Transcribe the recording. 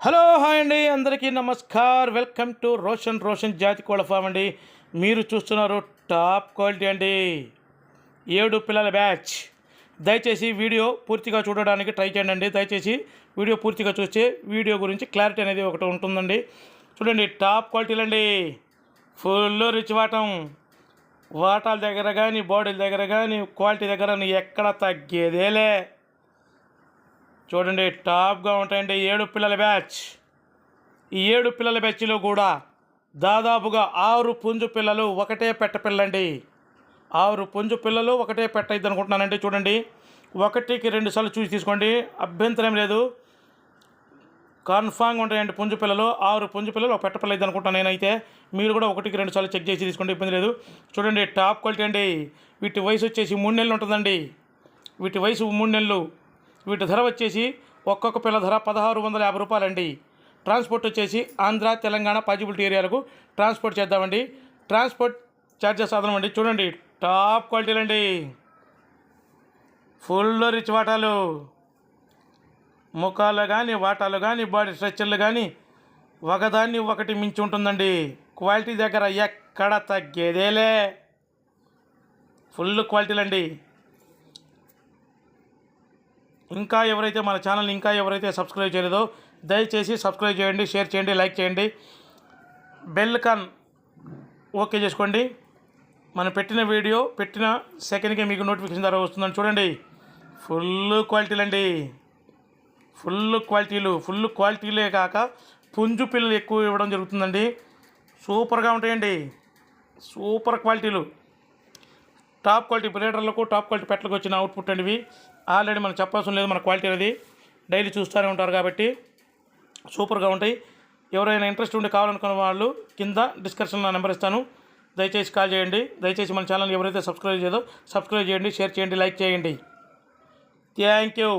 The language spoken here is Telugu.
హలో హాయ్ అండి, అందరికీ నమస్కార్. వెల్కమ్ టు రోషన్ జాతి కోళ్ళ ఫామ్ అండి. మీరు చూస్తున్నారు టాప్ క్వాలిటీ అండి, 7 పిల్లల బ్యాచ్. దయచేసి వీడియో పూర్తిగా చూడడానికి ట్రై చేయండి. దయచేసి వీడియో పూర్తిగా చూస్తే వీడియో గురించి క్లారిటీ అనేది ఒకటి ఉంటుందండి. చూడండి, టాప్ క్వాలిటీలు అండి, ఫుల్ రిచ్ వాటాల దగ్గర కానీ బాడీల దగ్గర కానీ క్వాలిటీ దగ్గర ఎక్కడ తగ్గేదేలే. చూడండి, టాప్గా ఉంటాయండి 7 పిల్లల బ్యాచ్. ఈ 7 పిల్లల బ్యాచ్లో కూడా దాదాపుగా 6 పుంజు పిల్లలు ఒకటే పెట్ట పిల్లండి. 6 పుంజు పిల్లలు ఒకటే పెట్ట ఇది అనుకుంటున్నానండి. చూడండి, 1కి 2 సార్లు చూసి తీసుకోండి, అభ్యంతరం లేదు. కన్ఫామ్గా ఉంటాయండి పుంజు పిల్లలు. 6 పుంజు పిల్లలు ఒక పెట్ట పిల్ల ఇది అనుకుంటున్నాను నేనైతే. మీరు కూడా 1కి 2 సార్లు చెక్ చేసి తీసుకోండి, ఇబ్బంది లేదు. చూడండి, టాప్ క్వాలిటీ అండి. వీటి వయసు వచ్చేసి 3 నెలలు ఉంటుందండి. వీటి వయసు 3 నెలలు. వీటి ధర వచ్చేసి ఒక్కొక్క పిల్ల ధర 1650 రూపాయలండి. ట్రాన్స్పోర్ట్ వచ్చేసి ఆంధ్ర, తెలంగాణ పాజిబిలిటీ ఏరియాలకు ట్రాన్స్పోర్ట్ చేద్దామండి. ట్రాన్స్పోర్ట్ ఛార్జెస్ అదనమండి. చూడండి, టాప్ క్వాలిటీలు అండి, ఫుల్ రిచ్ వాటాలు. ముఖాలు కానీ వాటాలు కానీ బాడీ స్ట్రక్చర్లు కానీ ఒకదాన్ని ఒకటి మించి ఉంటుందండి. క్వాలిటీ దగ్గర ఎక్కడ తగ్గేదేలే, ఫుల్ క్వాలిటీలు అండి. ఇంకా ఎవరైతే మన ఛానల్ని సబ్స్క్రైబ్ చేయలేదో దయచేసి సబ్స్క్రైబ్ చేయండి, షేర్ చేయండి, లైక్ చేయండి, బెల్ కాన్ ఓకే చేసుకోండి. మనం పెట్టిన వీడియో పెట్టిన సెకండ్కి మీకు నోటిఫికేషన్ ద్వారా వస్తుందని. చూడండి, ఫుల్ క్వాలిటీలు అండి, ఫుల్ క్వాలిటీలే కాక పుంజు పిల్లలు ఎక్కువ ఇవ్వడం జరుగుతుందండి. సూపర్గా ఉంటాయండి, సూపర్ క్వాలిటీలు. టాప్ క్వాలిటీ బ్రీడర్లకు, టాప్ క్వాలిటీ పెట్టలకు వచ్చిన అవుట్పుట్ అండి ఇవి. ఆల్రెడీ మనం చెప్పాల్సిన లేదు, మన క్వాలిటీ అనేది డైలీ చూస్తూనే ఉంటారు కాబట్టి సూపర్గా ఉంటాయి. ఎవరైనా ఇంట్రెస్ట్ ఉండి కావాలనుకున్న వాళ్ళు కింద డిస్క్రిప్షన్లో నెంబర్ ఇస్తాను, దయచేసి కాల్ చేయండి. దయచేసి మన ఛానల్ ఎవరైతే సబ్స్క్రైబ్ చేయదో సబ్స్క్రైబ్ చేయండి, షేర్ చేయండి, లైక్ చేయండి. Thank you.